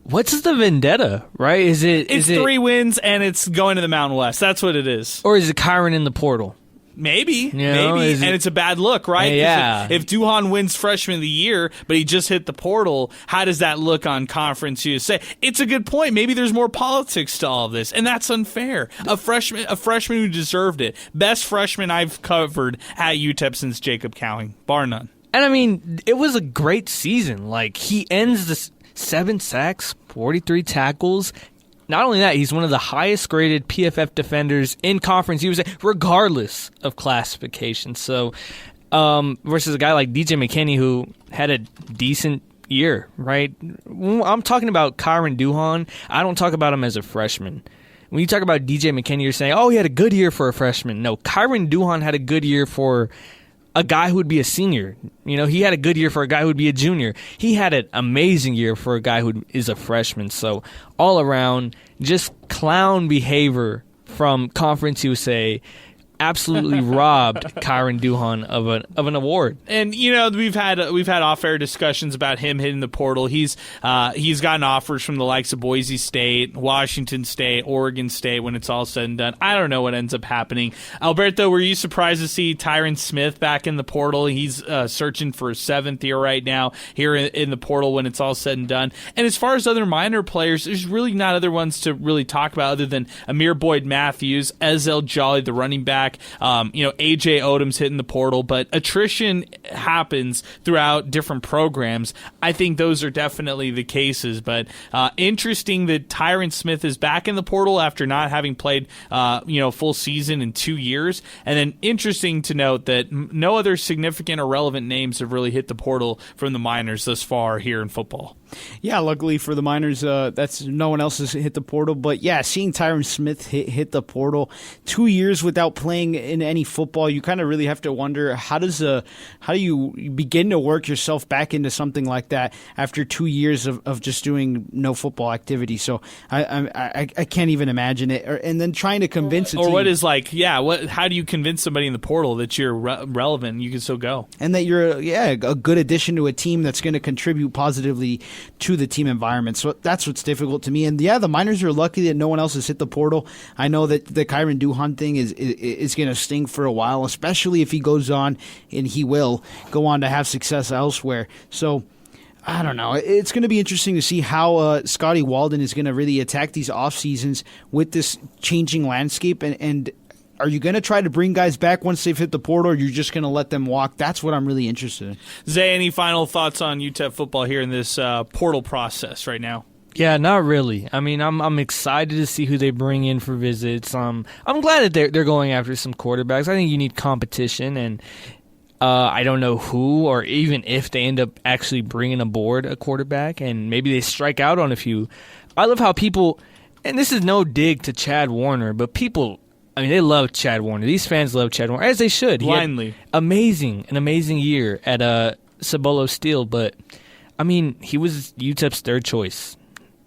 What's the vendetta, right? Is it 3 wins and it's going to the Mountain West? That's what it is. Or is it Kyron in the portal? Maybe. And it's a bad look, right? Yeah. If Duhan wins Freshman of the Year, but he just hit the portal, how does that look on Conference USA? It's a good point. Maybe there's more politics to all of this, and that's unfair. A freshman who deserved it. Best freshman I've covered at UTEP since Jacob Cowing, bar none. And it was a great season. Like, he ends the 7 sacks, 43 tackles. Not only that, he's one of the highest graded PFF defenders in Conference USA, regardless of classification. So, versus a guy like DJ McKinney, who had a decent year, right? I'm talking about Kyron Duhan. I don't talk about him as a freshman. When you talk about DJ McKinney, you're saying, oh, he had a good year for a freshman. No, Kyron Duhan had a good year for a guy who would be a senior. He had a good year for a guy who would be a junior. He had an amazing year for a guy who is a freshman. So all around, just clown behavior from Conference USA. Absolutely robbed Kyron Duhan of an award. And we've had off-air discussions about him hitting the portal. He's gotten offers from the likes of Boise State, Washington State, Oregon State. When it's all said and done, I don't know what ends up happening. Alberto, were you surprised to see Tyron Smith back in the portal? He's searching for a 7th year right now here in the portal when it's all said and done. And as far as other minor players, there's really not other ones to really talk about other than Amir Boyd Matthews, Ezel Jolly, the running back. AJ Odom's hitting the portal, but attrition happens throughout different programs. I think those are definitely the cases, but interesting that Tyron Smith is back in the portal after not having played full season in 2 years, and then interesting to note that no other significant or relevant names have really hit the portal from the Miners thus far here in football. Yeah, luckily for the Miners, that's no one else has hit the portal. But yeah, seeing Tyron Smith hit the portal 2 years without playing in any football, you kind of really have to wonder how do you begin to work yourself back into something like that after 2 years of just doing no football activity. So I can't even imagine it. And then trying to convince a team. Or what is how do you convince somebody in the portal that you're relevant and you can still go? And that you're a good addition to a team that's going to contribute positively to the team environment. So that's what's difficult to me. And yeah, the Miners are lucky that no one else has hit the portal. I know that the Kyron Duhan thing is going to sting for a while, especially if he goes on, and he will go on to have success elsewhere. So I don't know. It's going to be interesting to see how Scotty Walden is going to really attack these off seasons with this changing landscape. And are you going to try to bring guys back once they've hit the portal, or are you just going to let them walk? That's what I'm really interested in. Zay, any final thoughts on UTEP football here in this portal process right now? Yeah, not really. I mean, I'm excited to see who they bring in for visits. I'm glad that they're going after some quarterbacks. I think you need competition, and I don't know who or even if they end up actually bringing aboard a quarterback, and maybe they strike out on a few. I love how people, and this is no dig to Chad Warner, but people, I mean, they love Chad Warner. These fans love Chad Warner, as they should. Blindly. An amazing year at Cibolo Steel, but, I mean, he was UTEP's third choice.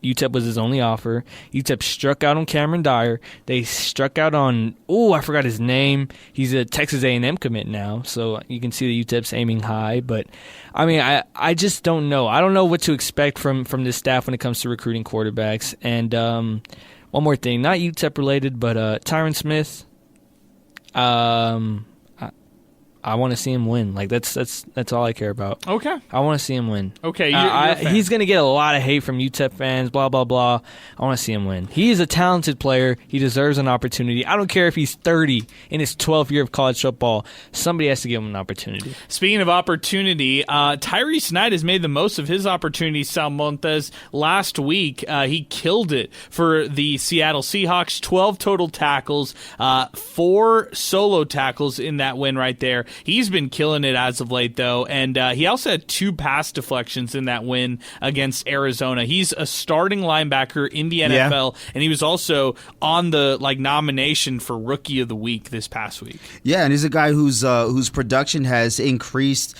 UTEP was his only offer. UTEP struck out on Cameron Dyer. They struck out on, I forgot his name. He's a Texas A&M commit now, so you can see that UTEP's aiming high. But, I mean, I just don't know. I don't know what to expect from this staff when it comes to recruiting quarterbacks. And one more thing, not UTEP related, but Tyron Smith, I want to see him win. Like that's all I care about. Okay. I want to see him win. Okay. You're a fan. He's going to get a lot of hate from UTEP fans. Blah blah blah. I want to see him win. He is a talented player. He deserves an opportunity. I don't care if he's 30 in his 12th year of college football. Somebody has to give him an opportunity. Speaking of opportunity, Tyrese Knight has made the most of his opportunities. Sal Montes last week, he killed it for the Seattle Seahawks. 12 total tackles, 4 solo tackles in that win right there. He's been killing it as of late, though, and he also had 2 pass deflections in that win against Arizona. He's a starting linebacker in the NFL, and he was also on the nomination for Rookie of the Week this past week. Yeah, and he's a guy whose production has increased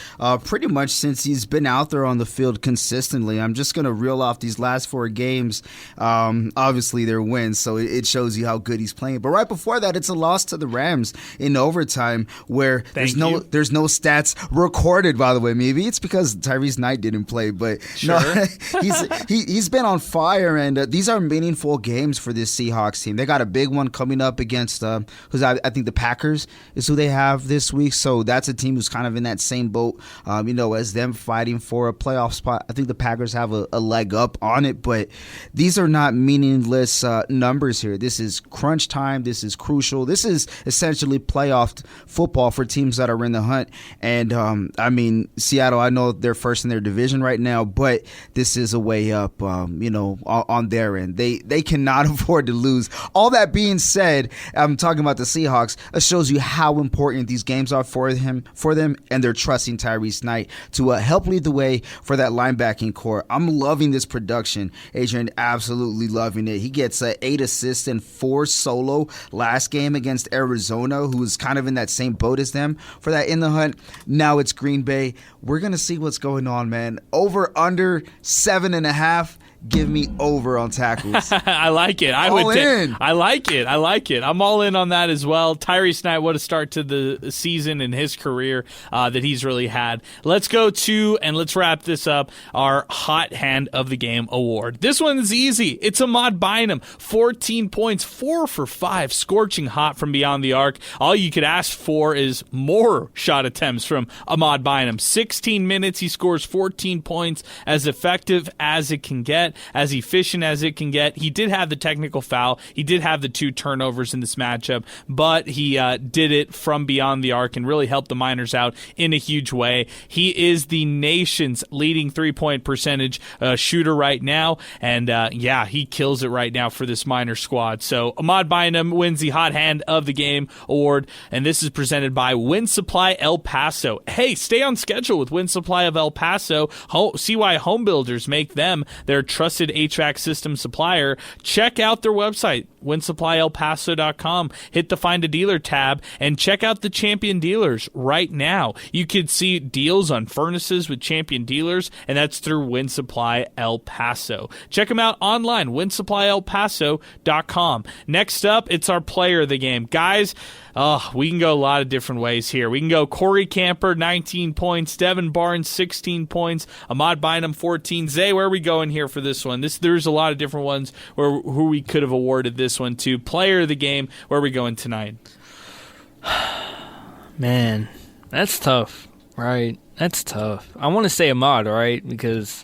pretty much since he's been out there on the field consistently. I'm just going to reel off these last 4 games. Obviously, they're wins, so it shows you how good he's playing. But right before that, it's a loss to the Rams in overtime, where there's no stats recorded, by the way. Maybe it's because Tyrese Knight didn't play, but sure. No, he's been on fire, and these are meaningful games for this Seahawks team. They got a big one coming up against I think the Packers is who they have this week, so that's a team who's kind of in that same boat, as them fighting for a playoff spot. I think the Packers have a leg up on it, but these are not meaningless numbers here. This is crunch time. This is crucial. This is essentially playoff football for teams that are in the hunt. And Seattle, I know they're first in their division right now, but this is a way up on their end. They cannot afford to lose. All that being said, I'm talking about the Seahawks. It shows you how important these games are for them, and they're trusting Tyrese Knight to help lead the way for that linebacking core. I'm loving this production, Adrian, absolutely loving it. He gets 8 assists and 4 solo last game against Arizona, who was kind of in that same boat as them for that in the hunt. Now it's Green Bay. We're going to see what's going on, man. Over, under 7.5. Give me over on tackles. I like it. I like it. I'm all in on that as well. Tyrese Knight, what a start to the season in his career that he's really had. Let's go to, and let's wrap this up, our Hot Hand of the Game award. This one is easy. It's Ahmad Bynum. 14 points, 4 for 5, scorching hot from beyond the arc. All you could ask for is more shot attempts from Ahmad Bynum. 16 minutes, he scores 14 points, as effective as it can get. as efficient as it can get. He did have the technical foul. He did have the 2 turnovers in this matchup, but he did it from beyond the arc and really helped the Miners out in a huge way. He is the nation's leading 3-point percentage shooter right now, and he kills it right now for this Miners squad. So Ahmad Bynum wins the Hot Hand of the Game award, and this is presented by Wind Supply El Paso. Hey, stay on schedule with Wind Supply of El Paso. See why home builders make them their trusted HVAC system supplier. Check out their website, windsupplyelpaso.com. Hit the Find a Dealer tab and check out the Champion Dealers right now. You could see deals on furnaces with Champion Dealers, and that's through Wind Supply El Paso. Check them out online, windsupplyelpaso.com. Next up, it's our player of the game. Guys, we can go a lot of different ways here. We can go Corey Camper, 19 points. Devin Barnes, 16 points. Ahmad Bynum, 14. Zay, where are we going here for this one? There's a lot of different ones who we could have awarded this one to. Player of the game, where are we going tonight? Man, that's tough, right? That's tough. I want to say Ahmad, right? Because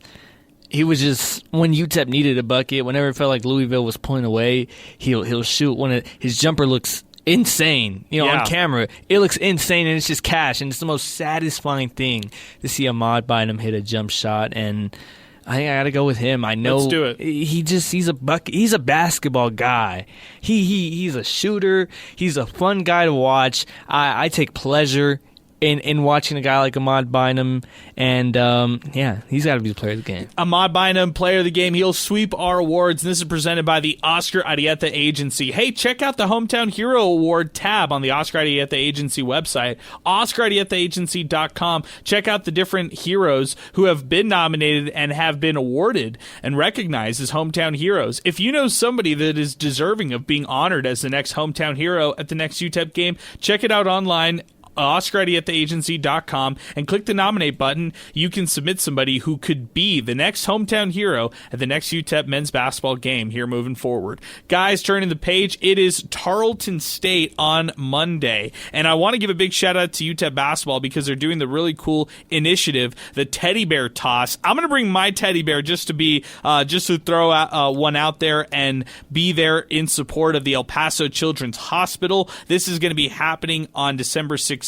he was just, when UTEP needed a bucket, whenever it felt like Louisville was pulling away, he'll shoot. His jumper looks insane, on camera. It looks insane, and it's just cash, and it's the most satisfying thing to see Ahmad Bynum hit a jump shot, and I think I got to go with him. I know. Let's do it. He's a bucket. He's a basketball guy. He's a shooter. He's a fun guy to watch. I take pleasure in watching a guy like Ahmad Bynum, and he's got to be the player of the game. Ahmad Bynum, player of the game. He'll sweep our awards, and this is presented by the Oscar Arieta Agency. Hey, check out the Hometown Hero Award tab on the Oscar Arieta Agency website, OscarArietaAgency.com. Check out the different heroes who have been nominated and have been awarded and recognized as Hometown Heroes. If you know somebody that is deserving of being honored as the next Hometown Hero at the next UTEP game, check it out online, OscarArietaAgency.com, and click the nominate button. You can submit somebody who could be the next hometown hero at the next UTEP men's basketball game here moving forward. Guys, turning the page, it is Tarleton State on Monday, and I want to give a big shout out to UTEP basketball because they're doing the really cool initiative, the teddy bear toss. I'm going to bring my teddy bear just to throw out, one out there and be there in support of the El Paso Children's Hospital. This is going to be happening on December 16th.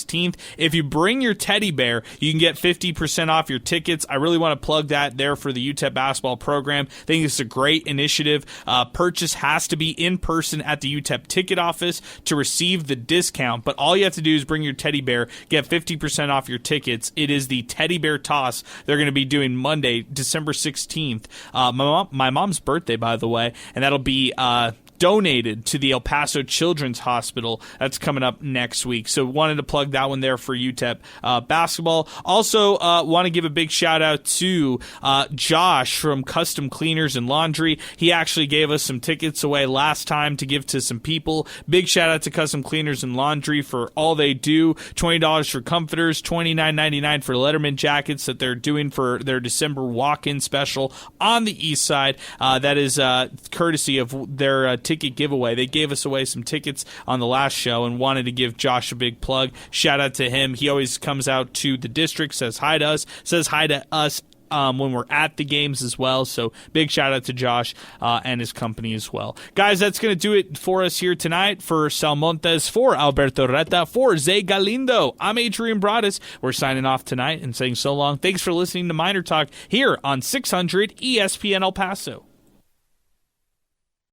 If you bring your teddy bear, you can get 50% off your tickets. I really want to plug that there for the UTEP basketball program. I think it's a great initiative. Purchase has to be in person at the UTEP ticket office to receive the discount, but all you have to do is bring your teddy bear, get 50% off your tickets. It is the teddy bear toss they're going to be doing Monday, December 16th. My mom's birthday, by the way, and that'll be donated to the El Paso Children's Hospital. That's coming up next week. So wanted to plug that one there for UTEP basketball. Also want to give a big shout out to Josh from Custom Cleaners and Laundry. He actually gave us some tickets away last time to give to some people. Big shout out to Custom Cleaners and Laundry for all they do. $20 for comforters, $29.99 for Letterman jackets that they're doing for their December walk-in special on the east side. That is courtesy of their ticket giveaway. They gave us away some tickets on the last show and wanted to give Josh a big plug. Shout out to him. He always comes out to the district, says hi to us when we're at the games as well. So big shout out to Josh and his company as well. Guys, that's going to do it for us here tonight. For Sal Montes, for Alberto Reta, for Zay Galindo, I'm Adrian Broadus. We're signing off tonight and saying so long. Thanks for listening to Miner Talk here on 600 ESPN El Paso.